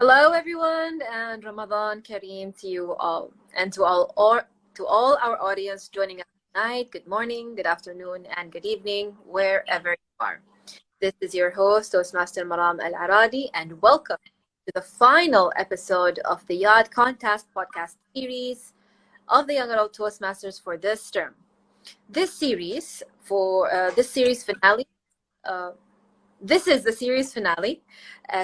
Hello, everyone, and Ramadan Kareem to you all, and to all our audience joining us tonight. Good morning, good afternoon, and good evening, wherever you are. This is your host, Toastmaster Maram Al Aradi, and welcome to the final episode of the YAT Contest podcast series of the Young Adult Toastmasters for this term. This series finale. Uh, this is the series finale.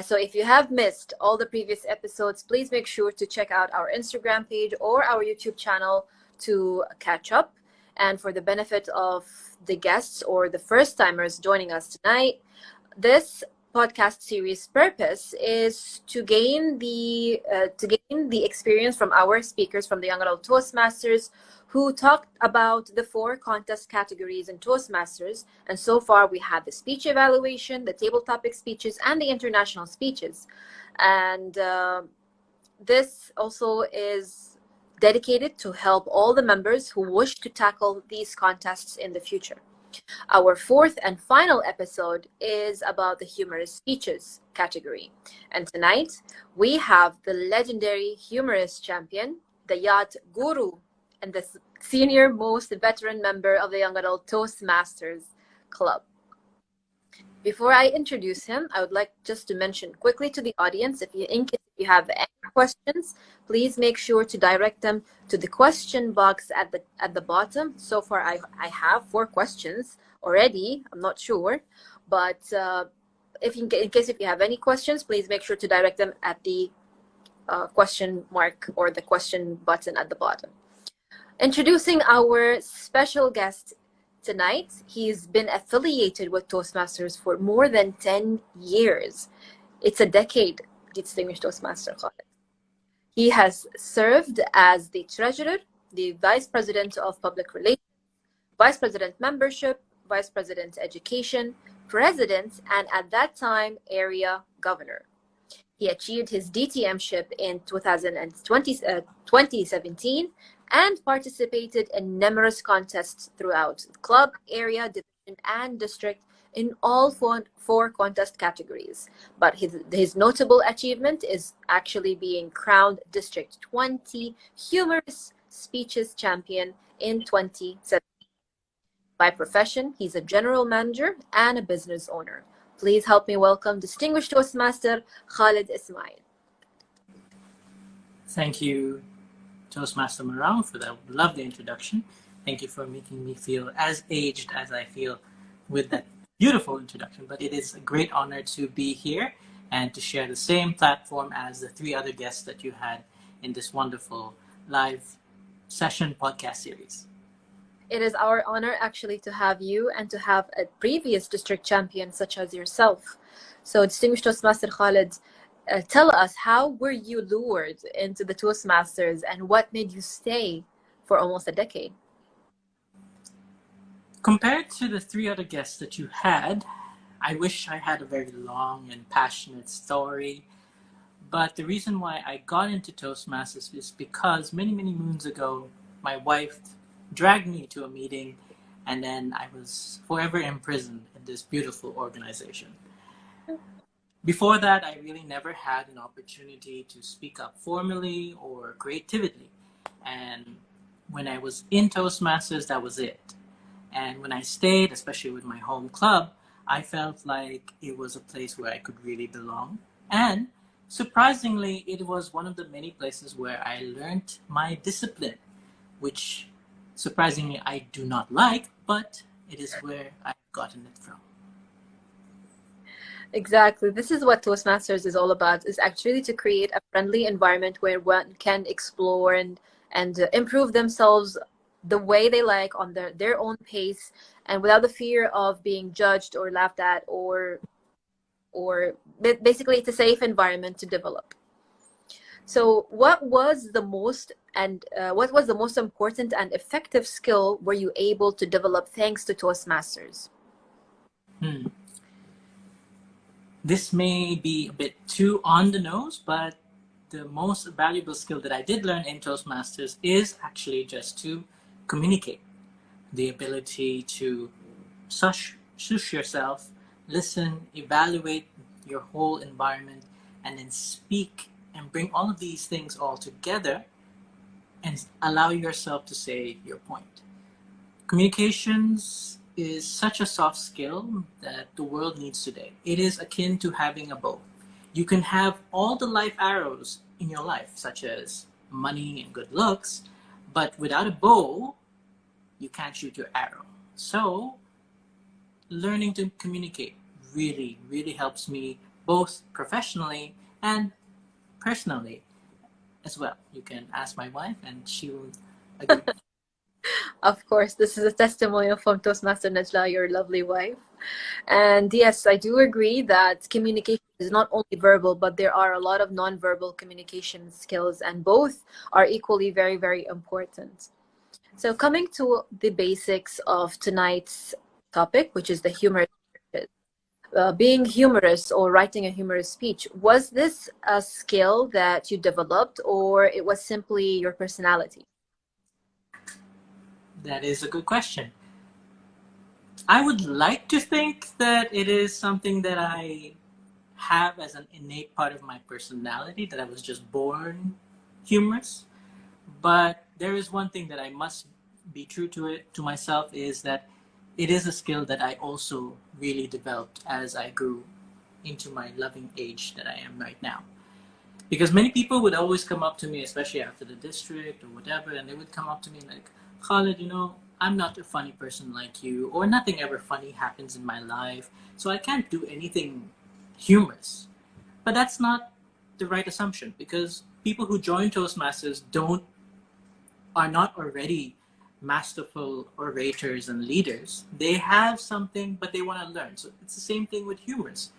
So if you have missed all the previous episodes, please make sure to check out our Instagram page or our YouTube channel to catch up. And for the benefit of the guests or the first timers joining us tonight, this podcast series purpose is to gain the experience from our speakers from the Young Adult Toastmasters who talked about the 4 contest categories in Toastmasters. And so far we had the speech evaluation, the table topic speeches, and the international speeches. And this also is dedicated to help all the members who wish to tackle these contests in the future. Our 4th and final episode is about the humorous speeches category. And tonight we have the legendary humorous champion, the YAT guru, and the senior most veteran member of the Young Adult Toastmasters Club. Before I introduce him, I would like just to mention quickly to the audience, in case you have any questions, please make sure to direct them to the question box at the bottom. So far, I have 4 questions already. I'm not sure, but in case you have any questions, please make sure to direct them at the question mark or the question button at the bottom. Introducing our special guest tonight. He's been affiliated with Toastmasters for more than 10 years. It's a decade, distinguished Toastmaster Khaled. He has served as the treasurer, the vice president of public relations, vice president membership, vice president education, president, and at that time, area governor. He achieved his DTM-ship in 2017 and participated in numerous contests throughout club, area, division, and district in all 4 contest categories. But his notable achievement is actually being crowned District 20 Humorous Speeches Champion in 2017. By profession, he's a general manager and a business owner. Please help me welcome distinguished Toastmaster Khaled Ismaeel. Thank you, Toastmaster Maram, for that lovely introduction. Thank you for making me feel as aged as I feel with that beautiful introduction. But it is a great honor to be here and to share the same platform as the 3 other guests that you had in this wonderful live session podcast series. It is our honor actually to have you and to have a previous district champion such as yourself. So distinguished Toastmaster Khaled, tell us, how were you lured into the Toastmasters and what made you stay for almost a decade? Compared to the 3 other guests that you had, I wish I had a very long and passionate story. But the reason why I got into Toastmasters is because many, many moons ago, my wife dragged me to a meeting, and then I was forever imprisoned in this beautiful organization. Before that, I really never had an opportunity to speak up formally or creatively. And when I was in Toastmasters, that was it. And when I stayed, especially with my home club, I felt like it was a place where I could really belong. And surprisingly, it was one of the many places where I learned my discipline, which surprisingly I do not like, but it is where I've gotten it from. Exactly. This is what Toastmasters is all about, is actually to create a friendly environment where one can explore and improve themselves the way they like on their own pace and without the fear of being judged or laughed at or basically it's a safe environment to develop. So what was the most important and effective skill were you able to develop thanks to Toastmasters? This may be a bit too on the nose, but the most valuable skill that I did learn in Toastmasters is actually just to communicate. The ability to shush yourself, listen, evaluate your whole environment, and then speak and bring all of these things all together and allow yourself to say your point. Communications is such a soft skill that the world needs today. It is akin to having a bow. You can have all the life arrows in your life, such as money and good looks, but without a bow, you can't shoot your arrow. So, learning to communicate really, really helps me both professionally and personally as well. You can ask my wife and she will agree. Of course, this is a testimonial from Toastmaster Najla, your lovely wife. And yes, I do agree that communication is not only verbal, but there are a lot of non-verbal communication skills, and both are equally very, very important. So coming to the basics of tonight's topic, which is the humorous speeches. Being humorous or writing a humorous speech, was this a skill that you developed, or it was simply your personality? That is a good question. I would like to think that it is something that I have as an innate part of my personality, that I was just born humorous. But there is one thing that I must be true to myself, is that it is a skill that I also really developed as I grew into my loving age that I am right now. Because many people would always come up to me, especially after the district or whatever, and they would come up to me like, Khaled, I'm not a funny person like you, or nothing ever funny happens in my life, so I can't do anything humorous. But that's not the right assumption, because people who join Toastmasters are not already masterful orators and leaders. They have something, but they want to learn. So it's the same thing with humorous.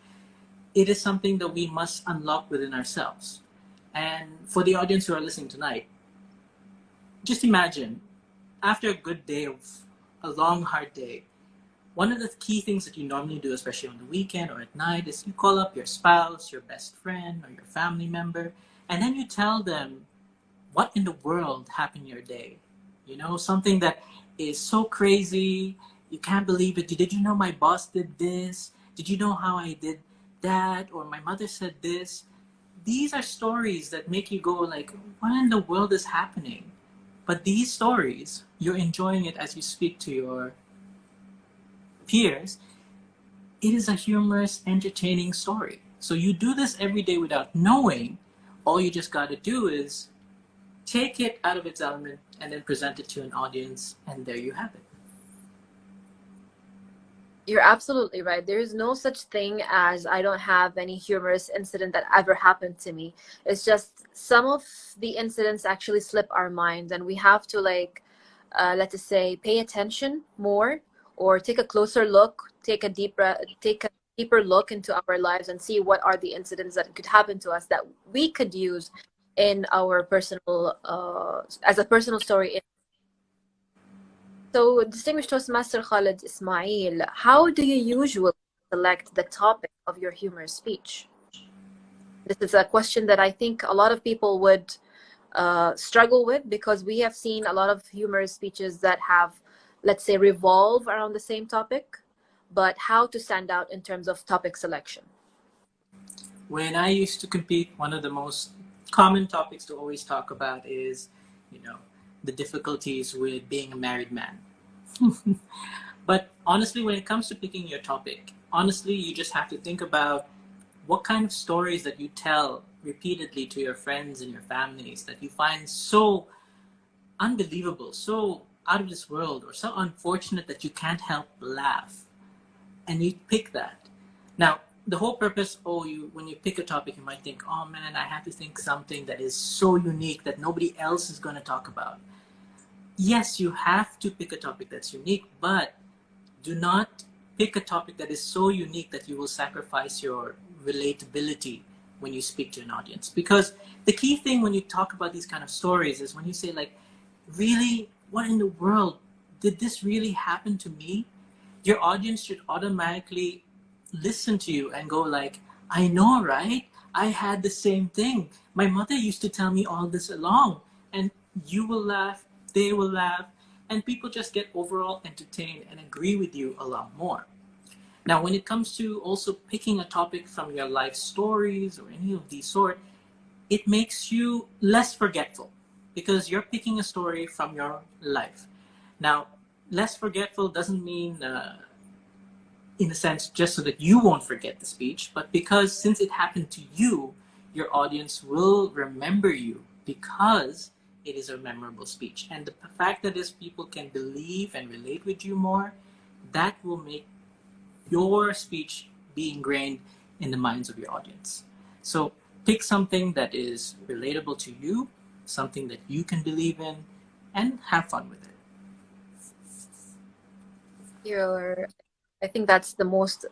It is something that we must unlock within ourselves. And for the audience who are listening tonight, just imagine, after a good day of a long, hard day, one of the key things that you normally do, especially on the weekend or at night, is you call up your spouse, your best friend, or your family member, and then you tell them what in the world happened your day. Something that is so crazy, you can't believe it. Did you know my boss did this? Did you know how I did that? Or my mother said this. These are stories that make you go like, what in the world is happening? But these stories, you're enjoying it as you speak to your peers. It is a humorous, entertaining story. So you do this every day without knowing. All you just got to do is take it out of its element and then present it to an audience, and there you have it. You're absolutely right. There is no such thing as I don't have any humorous incident that ever happened to me. It's just some of the incidents actually slip our mind, and we have to let's just say, pay attention more, or take a closer look, take a deeper look into our lives and see what are the incidents that could happen to us that we could use in our personal as a personal story. So, distinguished Toastmaster Khaled, Ismaeel, how do you usually select the topic of your humorous speech? This is a question that I think a lot of people would struggle with, because we have seen a lot of humorous speeches that have, let's say, revolve around the same topic, but how to stand out in terms of topic selection? When I used to compete, one of the most common topics to always talk about is, the difficulties with being a married man. But honestly, when it comes to picking your topic, honestly, you just have to think about what kind of stories that you tell repeatedly to your friends and your families that you find so unbelievable, so out of this world, or so unfortunate that you can't help laugh. And you pick that. Now, the whole purpose, when you pick a topic, you might think, oh man, I have to think something that is so unique that nobody else is going to talk about. Yes, you have to pick a topic that's unique, but do not pick a topic that is so unique that you will sacrifice your relatability when you speak to an audience. Because the key thing when you talk about these kind of stories is when you say like, really, what in the world, did this really happen to me? Your audience should automatically listen to you and go like, I know, right? I had the same thing. My mother used to tell me all this along. And you will laugh, they will laugh, and people just get overall entertained and agree with you a lot more. Now, when it comes to also picking a topic from your life stories or any of these sort, it makes you less forgetful because you're picking a story from your life. Now, less forgetful doesn't mean, in a sense, just so that you won't forget the speech, but because since it happened to you, your audience will remember you because it is a memorable speech. And the fact that these people can believe and relate with you more, that will make your speech be ingrained in the minds of your audience. So pick something that is relatable to you, something that you can believe in, and have fun with it. I think that's the most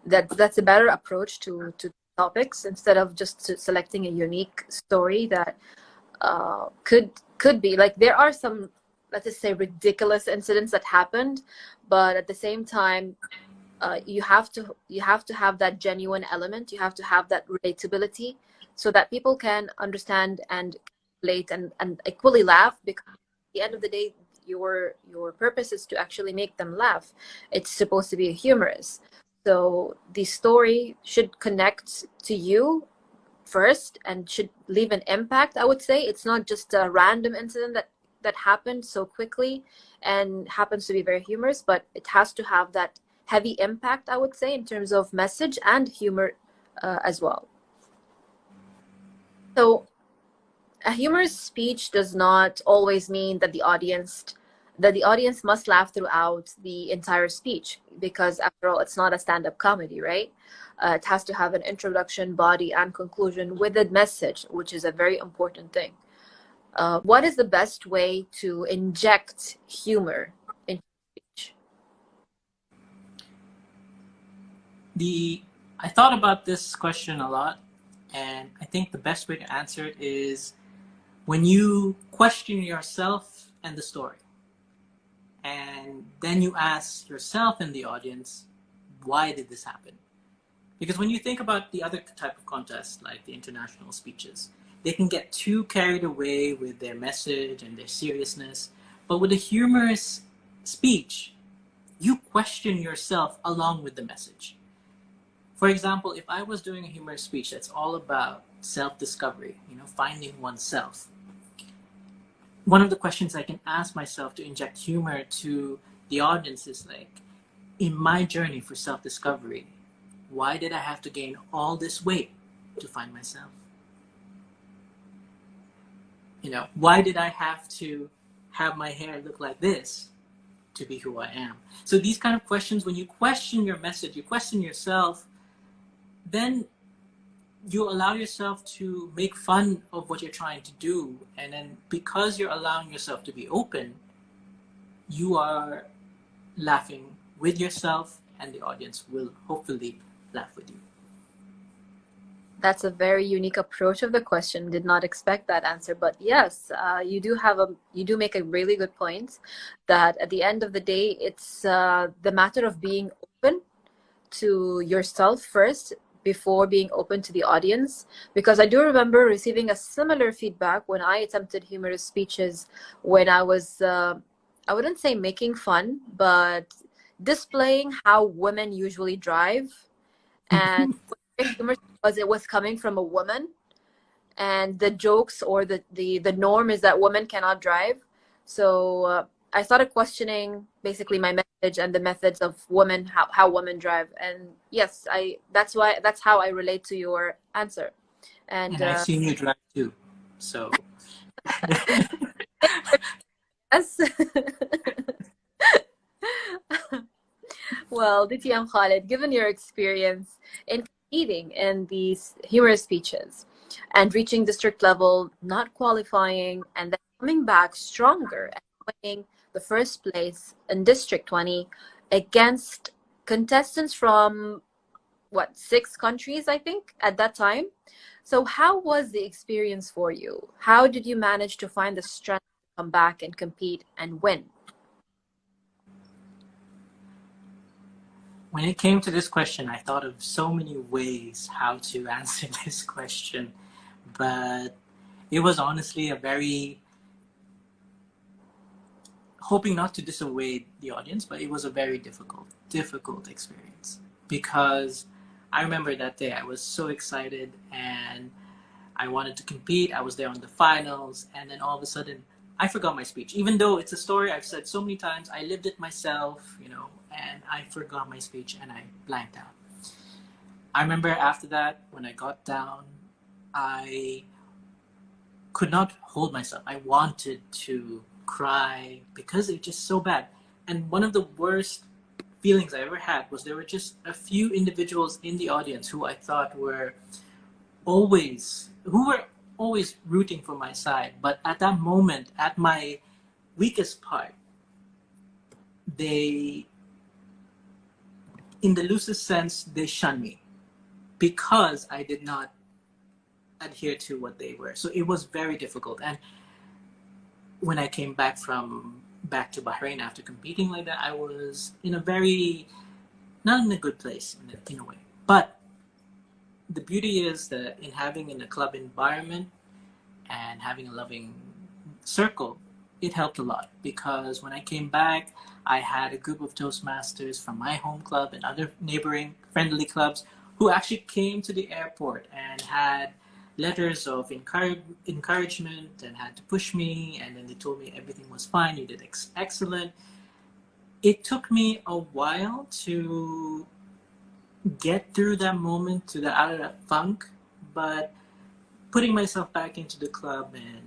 that's a better approach to topics instead of just selecting a unique story that could be like there are some, let's just say, ridiculous incidents that happened, but at the same time you have to have that genuine element. You have to have that relatability so that people can understand and relate and equally laugh, because at the end of the day your purpose is to actually make them laugh. It's supposed to be humorous, so the story should connect to you first and should leave an impact. I would say it's not just a random incident that happened so quickly and happens to be very humorous, but it has to have that heavy impact, I would say, in terms of message and humor as well. So a humorous speech does not always mean that the audience must laugh throughout the entire speech, because after all, it's not a stand-up comedy, right? It has to have an introduction, body, and conclusion with a message, which is a very important thing. What is the best way to inject humor into speech? I thought about this question a lot, and I think the best way to answer it is when you question yourself and the story. And then you ask yourself and the audience, why did this happen? Because when you think about the other type of contests, like the international speeches, they can get too carried away with their message and their seriousness. But with a humorous speech, you question yourself along with the message. For example, if I was doing a humorous speech that's all about self-discovery, finding oneself, one of the questions I can ask myself to inject humor to the audience is like, in my journey for self-discovery, why did I have to gain all this weight to find myself? Why did I have to have my hair look like this to be who I am? So these kind of questions, when you question your message, you question yourself, then you allow yourself to make fun of what you're trying to do. And then because you're allowing yourself to be open, you are laughing with yourself, and the audience will hopefully laugh with you. That's a very unique approach of the question. Did not expect that answer, but yes, you do make a really good point that at the end of the day, it's the matter of being open to yourself first before being open to the audience. Because I do remember receiving a similar feedback when I attempted humorous speeches, when I was I wouldn't say making fun, but displaying how women usually drive. And humorous because it was coming from a woman, and the jokes or the norm is that women cannot drive. So I started questioning basically my message and the methods of women, how women drive. And yes, that's how I relate to your answer. And I've seen you drive too, so yes. Well, DTM Khaled, given your experience in competing in these humorous speeches and reaching district level, not qualifying, and then coming back stronger and winning the first place in District 20 against contestants from, what, 6 countries, I think, at that time. So how was the experience for you? How did you manage to find the strength to come back and compete and win? When it came to this question, I thought of so many ways how to answer this question, but it was honestly a very hoping not to dissuade the audience, but it was a very difficult experience because I remember that day I was so excited and I wanted to compete. I was there on the finals, and then all of a sudden I forgot my speech. Even though it's a story I've said so many times, I lived it myself, and I forgot my speech and I blanked out. I remember after that, when I got down, I could not hold myself. I wanted to cry because it's just so bad. And one of the worst feelings I ever had was there were just a few individuals in the audience who I thought were always rooting for my side. But at that moment, at my weakest part, they, in the loosest sense, they shunned me because I did not adhere to what they were. So it was very difficult. And when I came back to Bahrain after competing like that, I was in a very, not in a good place in a way. But the beauty is that in having in a club environment and having a loving circle, it helped a lot, because when I came back, I had a group of Toastmasters from my home club and other neighboring friendly clubs who actually came to the airport and had letters of encouragement and had to push me, and then they told me everything was fine, you did excellent. It took me a while to get through that moment, to out of that funk, but putting myself back into the club and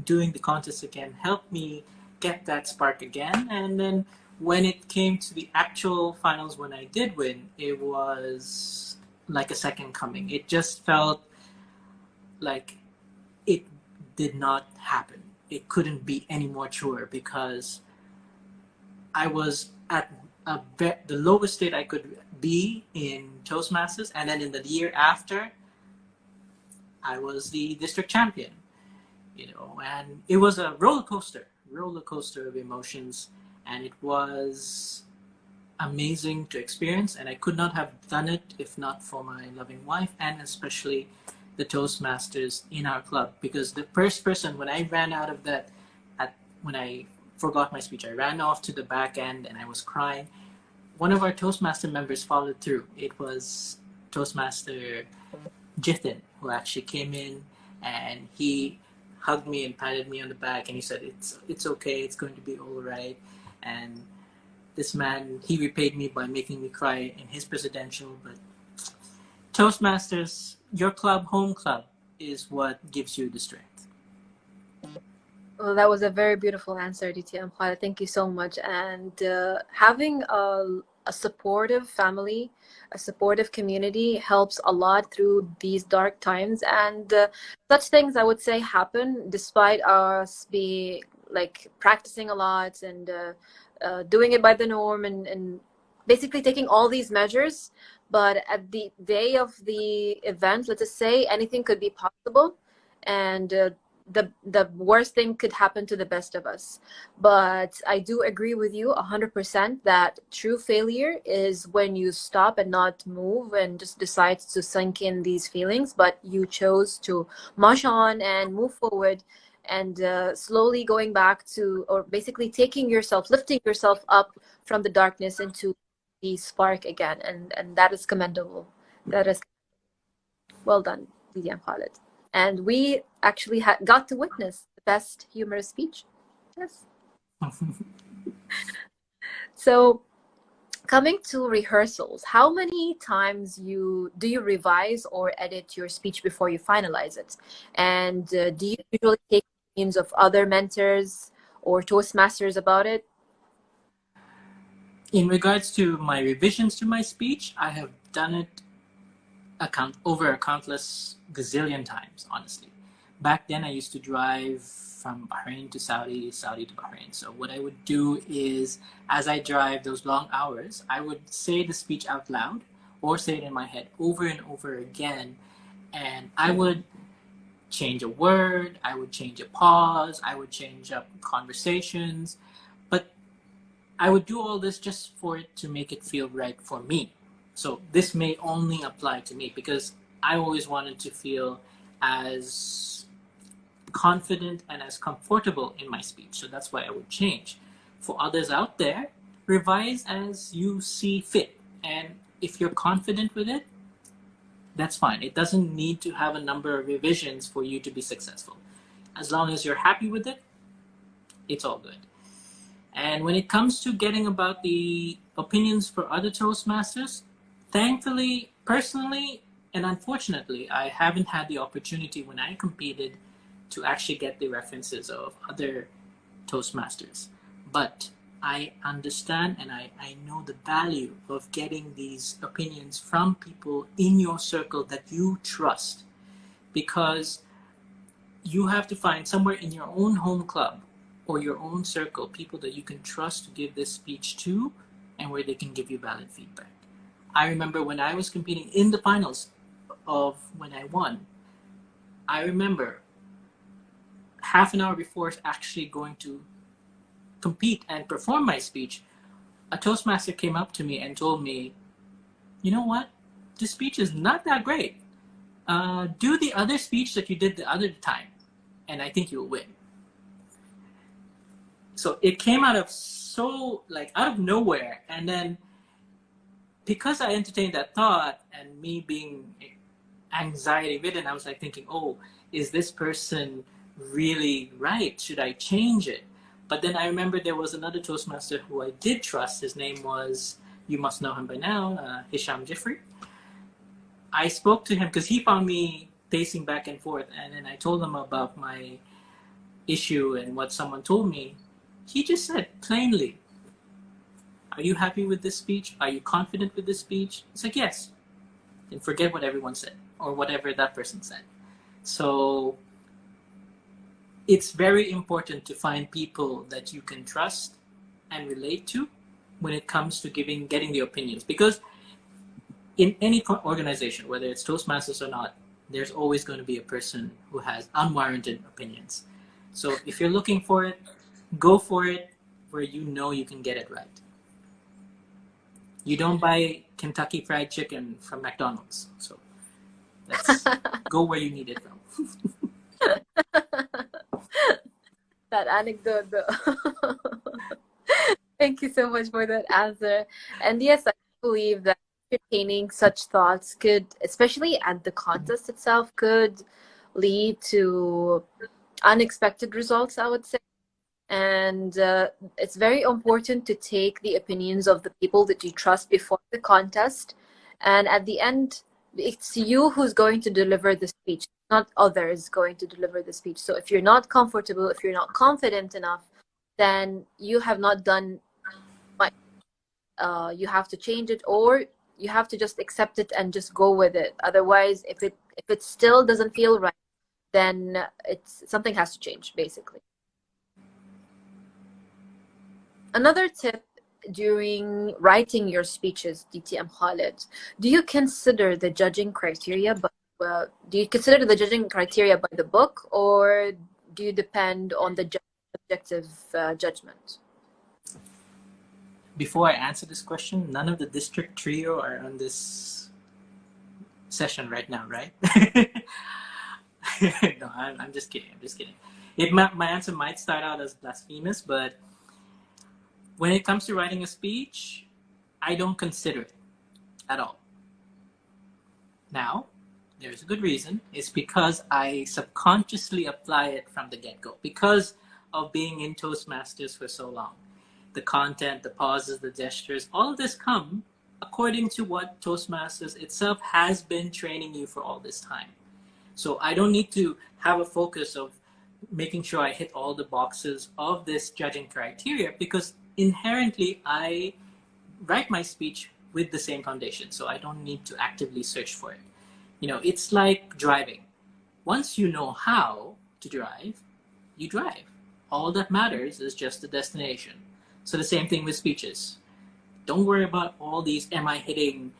doing the contest again helped me get that spark again. And then when it came to the actual finals, when I did win, it was like a second coming. It just felt like it did not happen. It couldn't be any more truer, because I was at the lowest state I could be in Toastmasters, and then in the year after, I was the district champion. And it was a roller coaster of emotions, and it was amazing to experience, and I could not have done it if not for my loving wife, and especially the Toastmasters in our club. Because the first person, when I ran out of that, when I forgot my speech, I ran off to the back end and I was crying. One of our Toastmaster members followed through. It was Toastmaster Jithin, who actually came in, and he hugged me and patted me on the back, and he said, it's okay, it's going to be all right. And this man, he repaid me by making me cry in his presidential. But Toastmasters, your club, home club, is what gives you the strength. Well, that was a very beautiful answer, DTM Khaled. Thank you so much. And having a supportive family, a supportive community helps a lot through these dark times. And such things, I would say, happen despite us be like practicing a lot and doing it by the norm and basically taking all these measures. But at the day of the event, let's just say, anything could be possible, and the worst thing could happen to the best of us. But I do agree with you 100% that true failure is when you stop and not move and just decide to sink in these feelings, but you chose to march on and move forward, and slowly going back to, or basically lifting yourself up from the darkness into the spark again, and that is commendable. That is well done, DTM Khaled. And we actually got to witness the best humorous speech. Yes. So, coming to rehearsals, how many times do you revise or edit your speech before you finalize it? And do you usually take opinions of other mentors or Toastmasters about it? In regards to my revisions to my speech, I have done it over a countless gazillion times, honestly. Back then, I used to drive from Bahrain to Saudi, Saudi to Bahrain. So what I would do is, as I drive those long hours, I would say the speech out loud or say it in my head over and over again. And I would change a word, I would change a pause, I would change up conversations. But I would do all this just for it to make it feel right for me. So this may only apply to me, because I always wanted to feel as confident and as comfortable in my speech. So that's why I would change. For others out there, revise as you see fit. And if you're confident with it, that's fine. It doesn't need to have a number of revisions for you to be successful. As long as you're happy with it, it's all good. And when it comes to getting about the opinions for other Toastmasters, thankfully, personally, and unfortunately, I haven't had the opportunity when I competed to actually get the references of other Toastmasters. But I understand and I know the value of getting these opinions from people in your circle that you trust, because you have to find somewhere in your own home club or your own circle people that you can trust to give this speech to and where they can give you valid feedback. I remember when I was competing in the finals of when I won, I remember half an hour before actually going to compete and perform my speech, a Toastmaster came up to me and told me, you know what, this speech is not that great. Do the other speech that you did the other time, and I think you'll win. So it came out of out of nowhere. And then because I entertained that thought and me being anxiety ridden, I was like thinking, oh, is this person really right? Should I change it? But then I remember there was another Toastmaster who I did trust. His name was, you must know him by now, Hisham Jifri. I spoke to him because he found me pacing back and forth, and then I told him about my issue and what someone told me. He just said plainly, are you happy with this speech? Are you confident with this speech? It's like, yes. And forget what everyone said or whatever that person said. So it's very important to find people that you can trust and relate to when it comes to getting the opinions. Because in any organization, whether it's Toastmasters or not, there's always going to be a person who has unwarranted opinions. So if you're looking for it, go for it where you know you can get it right. You don't buy Kentucky Fried Chicken from McDonald's. So let's go where you need it from. That anecdote, though. Thank you so much for that answer. And yes, I believe that entertaining such thoughts could, especially at the contest itself, could lead to unexpected results, I would say. And it's very important to take the opinions of the people that you trust before the contest. And at the end, it's you who's going to deliver the speech, not others going to deliver the speech. So if you're not comfortable, if you're not confident enough, then you have not done much. You have to change it, or you have to just accept it and just go with it. Otherwise, if it still doesn't feel right, then something has to change, basically. Another tip during writing your speeches, DTM Khaled, do you consider the judging criteria by the book, or do you depend on the subjective judgment? Before I answer this question, none of the District Trio are on this session right now, right? No, I'm just kidding. I'm just kidding. My answer might start out as blasphemous, but when it comes to writing a speech, I don't consider it at all. Now, there's a good reason. It's because I subconsciously apply it from the get-go because of being in Toastmasters for so long. The content, the pauses, the gestures, all of this come according to what Toastmasters itself has been training you for all this time. So I don't need to have a focus of making sure I hit all the boxes of this judging criteria, because inherently I write my speech with the same foundation, so I don't need to actively search for it. You know, it's like driving. Once you know how to drive, you drive. All that matters is just the destination. So the same thing with speeches. Don't worry about all these, am I hitting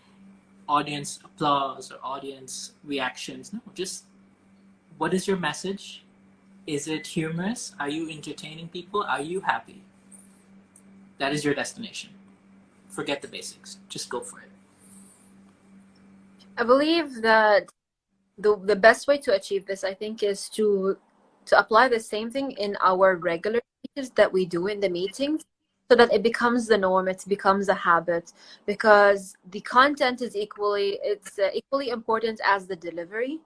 audience applause or audience reactions? No, just what is your message? Is it humorous? Are you entertaining people? Are you happy? That is your destination. Forget the basics. Just go for it. I believe that the best way to achieve this, I think, is to apply the same thing in our regular speeches that we do in the meetings. so that it becomes the norm, it becomes a habit, because the content is equally important as the delivery,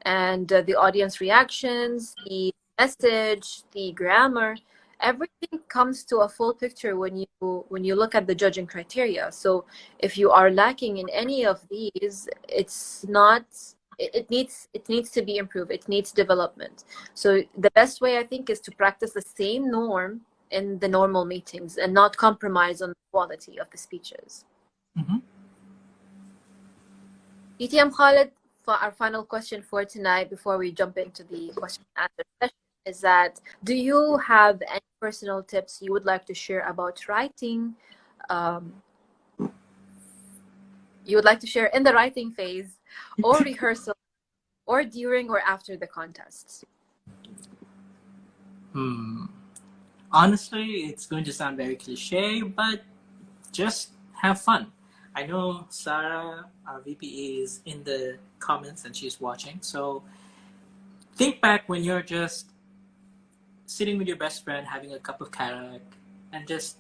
and the audience reactions, the message, the grammar, everything comes to a full picture when you look at the judging criteria. So if you are lacking in any of these, it's not it needs to be improved, it needs development. So the best way, I think, is to practice the same norm in the normal meetings and not compromise on the quality of the speeches. Mm-hmm. DTM Khaled, for our final question for tonight, before we jump into the question and answer session, is that do you have any personal tips you would like to share about writing? You would like to share in the writing phase, or rehearsal, or during or after the contests? Honestly, it's going to sound very cliche, but just have fun. I know Sarah, our VP, is in the comments and she's watching. So think back when you're just sitting with your best friend, having a cup of karak, and just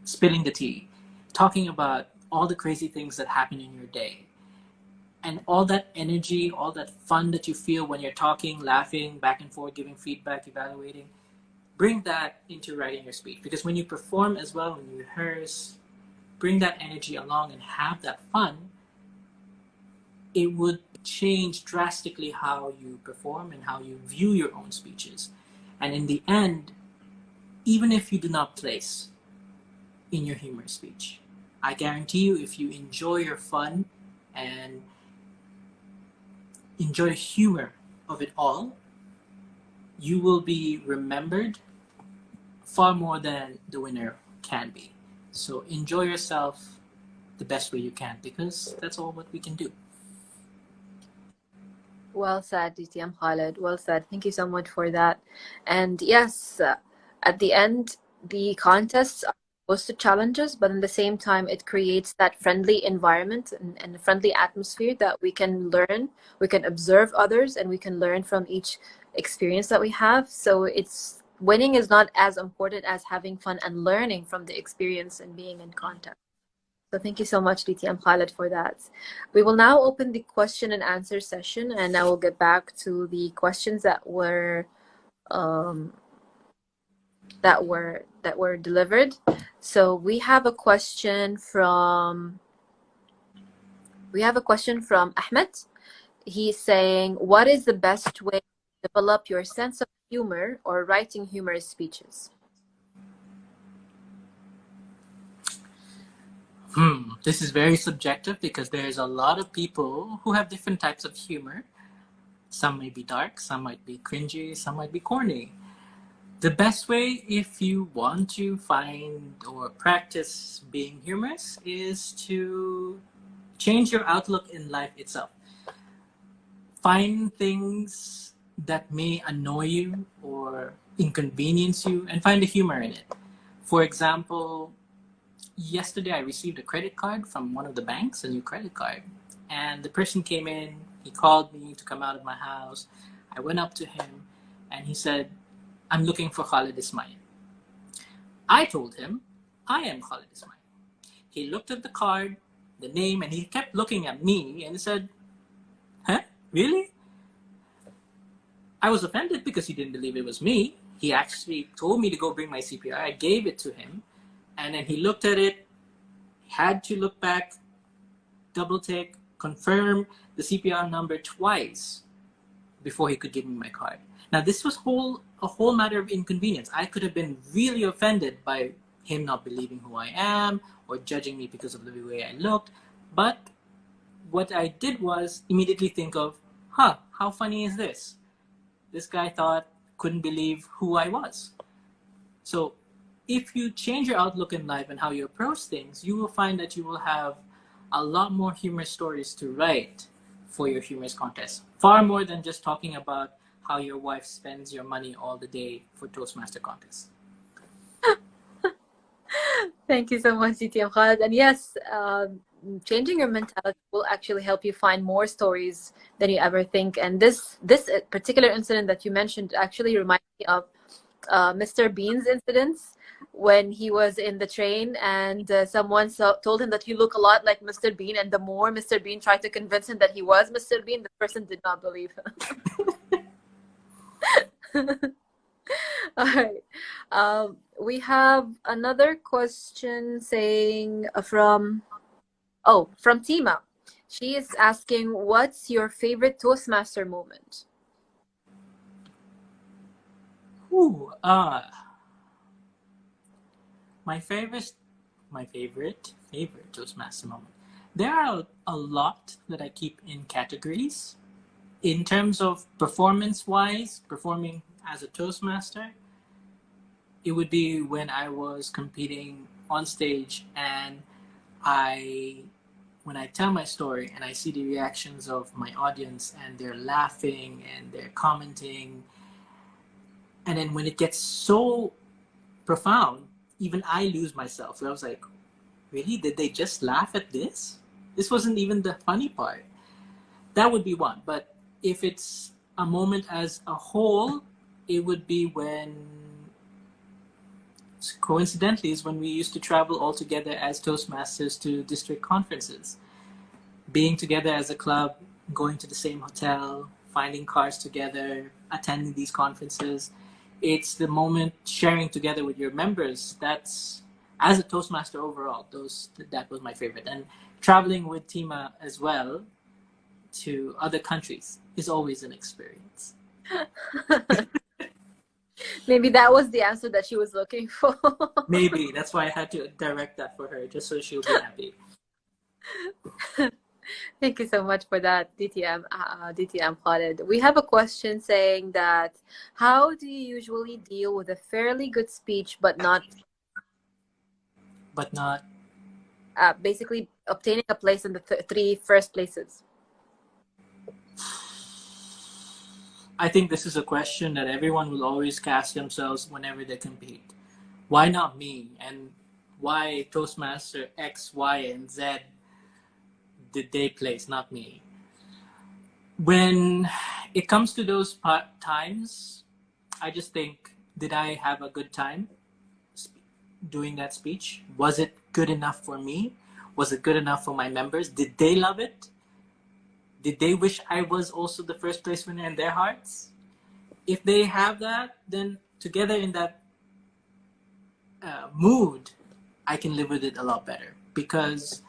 spilling the tea, talking about all the crazy things that happen in your day. And all that energy, all that fun that you feel when you're talking, laughing, back and forth, giving feedback, evaluating, bring that into writing your speech. Because when you perform as well, when you rehearse, bring that energy along and have that fun, it would change drastically how you perform and how you view your own speeches. And in the end, even if you do not place in your humor speech, I guarantee you, if you enjoy your fun and enjoy the humor of it all, you will be remembered far more than the winner can be. So enjoy yourself the best way you can, because that's all what we can do. Well said, DTM Khaled. Well said. Thank you so much for that. And yes, at the end, the contests are supposed to challenges, but at the same time, it creates that friendly environment and a friendly atmosphere that we can learn, we can observe others, and we can learn from each experience that we have. So it's winning is not as important as having fun and learning from the experience and being in contact. So thank you so much, DTM Khaled, for that. We will now open the question and answer session, and I will get back to the questions that were delivered. So we have a question from Ahmed. He's saying, what is the best way to develop your sense of humor or writing humorous speeches? This is very subjective, because there's a lot of people who have different types of humor. Some may be dark, some might be cringy, some might be corny. The best way, if you want to find or practice being humorous, is to change your outlook in life itself. Find things that may annoy you or inconvenience you and find the humor in it. For example, yesterday I received a credit card from one of the banks, a new credit card. And the person came in, he called me to come out of my house. I went up to him and he said, I'm looking for Khaled Ismaeel. I told him, I am Khaled Ismaeel. He looked at the card, the name, and he kept looking at me and said, huh? Really? I was offended because he didn't believe it was me. He actually told me to go bring my CPR. I gave it to him. And then he looked at it, had to look back, double take, confirm the CPR number twice before he could give me my card. Now, this was a whole matter of inconvenience. I could have been really offended by him not believing who I am or judging me because of the way I looked. But what I did was immediately think of, how funny is this? This guy couldn't believe who I was. So if you change your outlook in life and how you approach things, you will find that you will have a lot more humorous stories to write for your humorous contest. Far more than just talking about how your wife spends your money all the day for Toastmaster contests. Thank you so much, DTM Khaled. And yes, changing your mentality will actually help you find more stories than you ever think. And this particular incident that you mentioned actually reminds me of Mr. Bean's incidents. when he was in the train and someone told him that you look a lot like Mr. Bean, and the more Mr. Bean tried to convince him that he was Mr. Bean, the person did not believe him. All right. We have another question saying from Tima. She is asking, what's your favorite Toastmaster moment? Ooh, my favorite Toastmaster moment. There are a lot that I keep in categories. In terms of performance-wise, performing as a Toastmaster, it would be when I was competing on stage and when I tell my story and I see the reactions of my audience and they're laughing and they're commenting, and then when it gets so profound, even I lose myself. So I was like, really? Did they just laugh at this? This wasn't even the funny part. That would be one. But if it's a moment as a whole, it would be when, coincidentally, is when we used to travel all together as Toastmasters to district conferences. Being together as a club, going to the same hotel, finding cars together, attending these conferences. It's the moment sharing together with your members. That's, as a Toastmaster overall, that was my favorite. And traveling with Tima as well to other countries is always an experience. Maybe that was the answer that she was looking for. Maybe. That's why I had to direct that for her, just so she'll be happy. Thank you so much for that, DTM Khaled. We have a question saying that, how do you usually deal with a fairly good speech but not basically obtaining a place in the three first places? I think this is a question that everyone will always ask themselves whenever they compete. Why not me? And why Toastmaster X, Y, and Z did they place, not me? When it comes to those times, I just think, did I have a good time doing that speech? Was it good enough for me? Was it good enough for my members? Did they love it? Did they wish I was also the first place winner in their hearts? If they have that, then together in that mood, I can live with it a lot better. Because,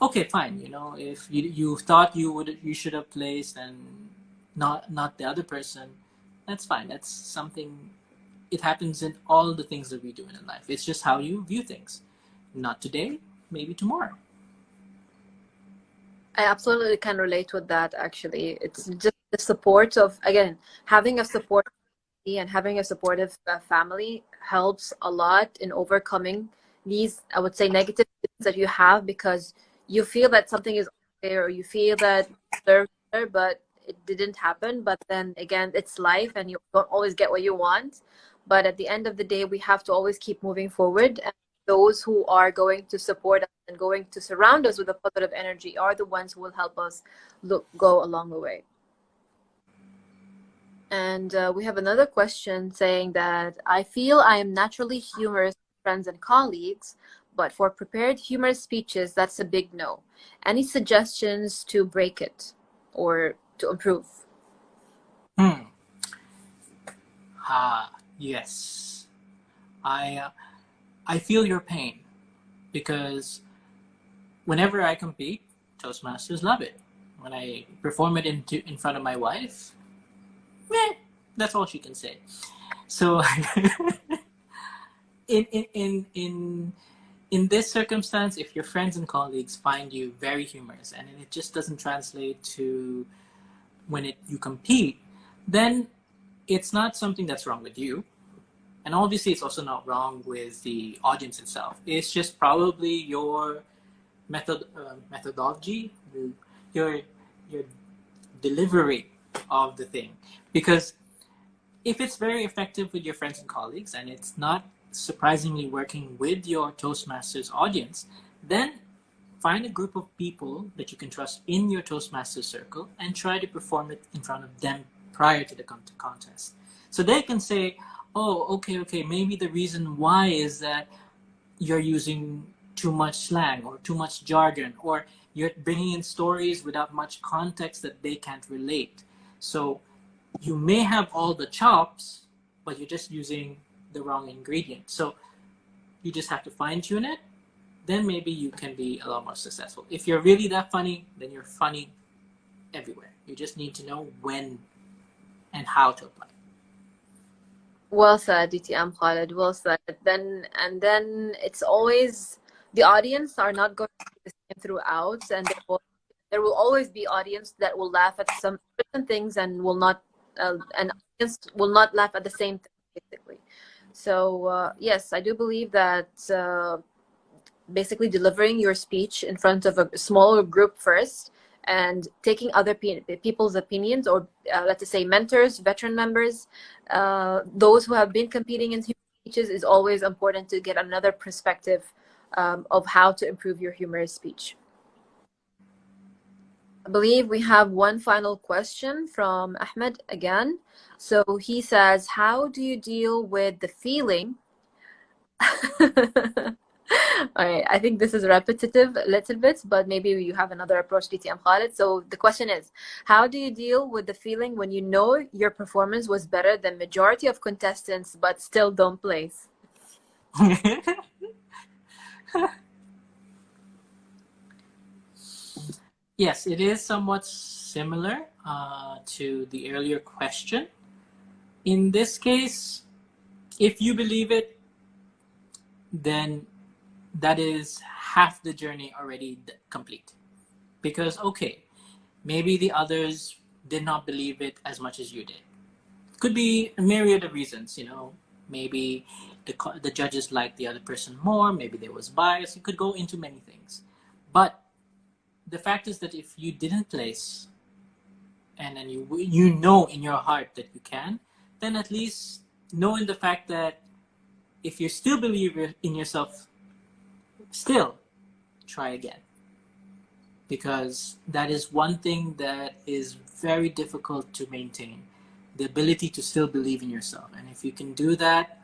okay, fine, if you thought you should have placed and not the other person, that's fine. That's something. It happens in all the things that we do in life. It's just how you view things. Not today, maybe tomorrow. I absolutely can relate with that, actually. It's just the support of, again, having a support and having a supportive family helps a lot in overcoming these, I would say, negative feelings that you have, because you feel that something is unfair, or you feel that you deserve better, but it didn't happen. But then again, it's life and you don't always get what you want. But at the end of the day, we have to always keep moving forward. And those who are going to support us and going to surround us with a positive energy are the ones who will help us go along the way. And we have another question saying that, I feel I am naturally humorous with friends and colleagues, but for prepared humorous speeches, that's a big no. Any suggestions to break it or to improve? Yes. I feel your pain, because whenever I compete, Toastmasters love it. When I perform it in front of my wife, that's all she can say. So in this circumstance, if your friends and colleagues find you very humorous and it just doesn't translate to when you compete, then it's not something that's wrong with you. And obviously, it's also not wrong with the audience itself. It's just probably your methodology, your delivery of the thing. Because if it's very effective with your friends and colleagues, and it's not surprisingly working with your Toastmasters audience, then find a group of people that you can trust in your Toastmasters circle and try to perform it in front of them prior to the contest. So they can say, oh, okay, maybe the reason why is that you're using too much slang or too much jargon, or you're bringing in stories without much context that they can't relate. So you may have all the chops, but you're just using the wrong ingredient. So you just have to fine tune it. Then maybe you can be a lot more successful. If you're really that funny, then you're funny everywhere. You just need to know when and how to apply. Well said, DTM Khaled. Well said. Then it's always the audience are not going to be the same throughout, and there will always be audience that will laugh at some certain things and will not, and audience will not laugh at the same thing, basically. So yes, I do believe that basically delivering your speech in front of a smaller group first and taking other people's opinions, or let's just say mentors, veteran members, those who have been competing in speeches, is always important to get another perspective of how to improve your humorous speech. I believe we have one final question from Ahmed again. So he says, how do you deal with the feeling all right, I think this is repetitive a little bit, but maybe you have another approach, DTM Khaled. So the question is, how do you deal with the feeling when you know your performance was better than majority of contestants, but still don't place? Yes, it is somewhat similar to the earlier question. In this case, if you believe it, then that is half the journey already complete. Because, okay, maybe the others did not believe it as much as you did. Could be a myriad of reasons, Maybe the judges liked the other person more, maybe there was bias. It could go into many things. But the fact is that if you didn't place, and then you know in your heart that you can, then at least knowing the fact that if you still believe in yourself, still try again. Because that is one thing that is very difficult to maintain, the ability to still believe in yourself. And if you can do that,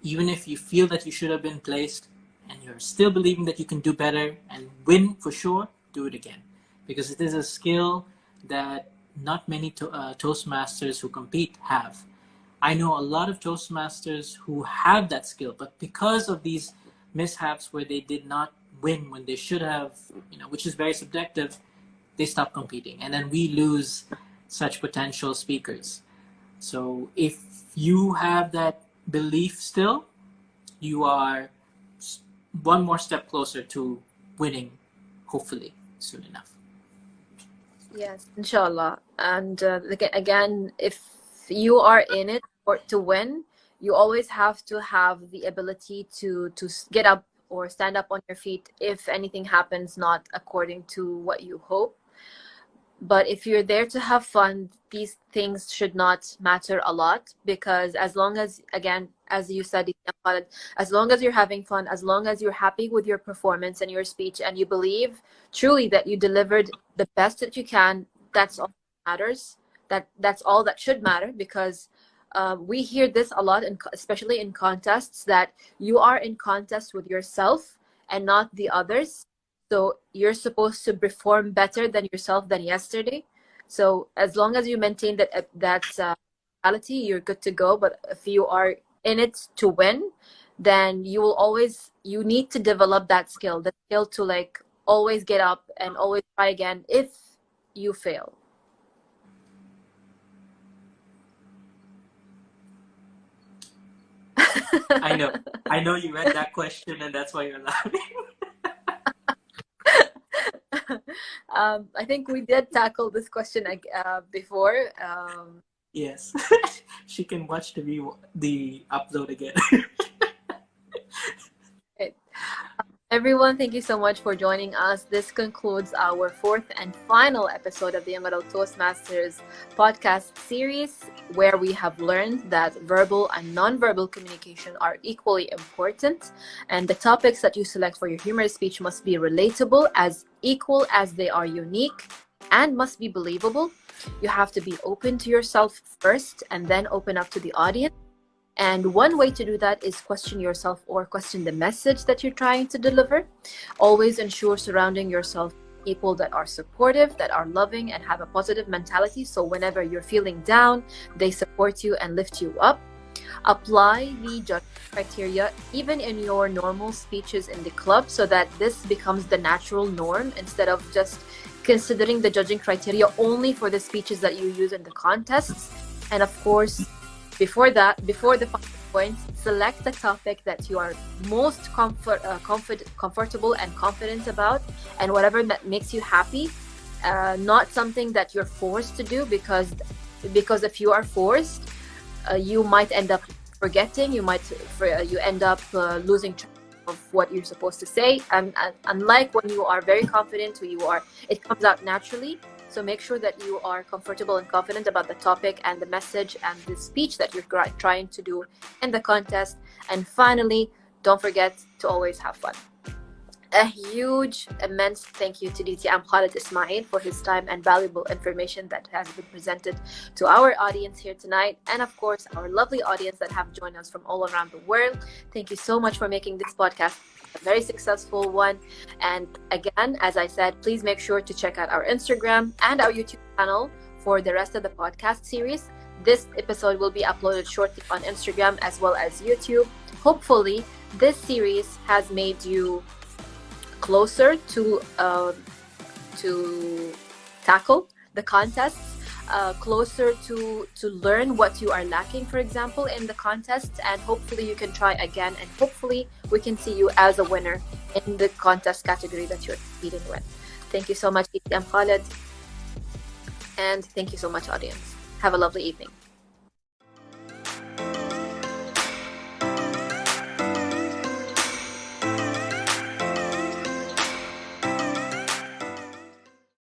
even if you feel that you should have been placed and you're still believing that you can do better and win for sure, do it again. Because it is a skill that not many Toastmasters who compete have. I know a lot of Toastmasters who have that skill, but because of these mishaps where they did not win when they should have, which is very subjective, they stop competing. And then we lose such potential speakers. So if you have that belief still, you are one more step closer to winning, hopefully, soon enough. Yes, inshallah. And again, if you are in it to win, you always have to have the ability to get up or stand up on your feet if anything happens not according to what you hope. But if you're there to have fun, these things should not matter a lot, because as long as, again, as you said, as long as you're having fun, as long as you're happy with your performance and your speech, and you believe truly that you delivered the best that you can, that's all that matters. That's all that should matter, because we hear this a lot, especially in contests, that you are in contest with yourself and not the others. So you're supposed to perform better than yourself than yesterday. So as long as you maintain that mentality, you're good to go. But if you are in it to win, then you need to develop that skill, the skill to always get up and always try again if you fail. I know you read that question and that's why you're laughing. I think we did tackle this question before. Yes, she can watch the upload again. Everyone, thank you so much for joining us. This concludes our fourth and final episode of the Young Adult Toastmasters podcast series, where we have learned that verbal and nonverbal communication are equally important, and the topics that you select for your humorous speech must be relatable, as equal as they are unique, and must be believable. You have to be open to yourself first and then open up to the audience. And one way to do that is question yourself or question the message that you're trying to deliver. Always ensure surrounding yourself with people that are supportive, that are loving, and have a positive mentality. So whenever you're feeling down, they support you and lift you up. Apply the judging criteria even in your normal speeches in the club, so that this becomes the natural norm instead of just considering the judging criteria only for the speeches that you use in the contests. And of course, before the 5 points, select the topic that you are most comfortable and confident about, and whatever that makes you happy. Not something that you're forced to do, because if you are forced, you might end up forgetting. You end up losing track of what you're supposed to say. And unlike when you are very confident, it comes out naturally. So make sure that you are comfortable and confident about the topic and the message and the speech that you're trying to do in the contest. And finally, don't forget to always have fun. A huge, immense thank you to DTM Khaled Ismaeel for his time and valuable information that has been presented to our audience here tonight. And of course, our lovely audience that have joined us from all around the world. Thank you so much for making this podcast a very successful one. And again, as I said, please make sure to check out our Instagram and our YouTube channel for the rest of the podcast series. This episode will be uploaded shortly on Instagram as well as YouTube. Hopefully, this series has made you closer to tackle the contests, closer to learn what you are lacking, for example, in the contests, and hopefully you can try again, and hopefully we can see you as a winner in the contest category that you're competing with. Thank you so much, DTM Khaled, and thank you so much, audience. Have a lovely evening.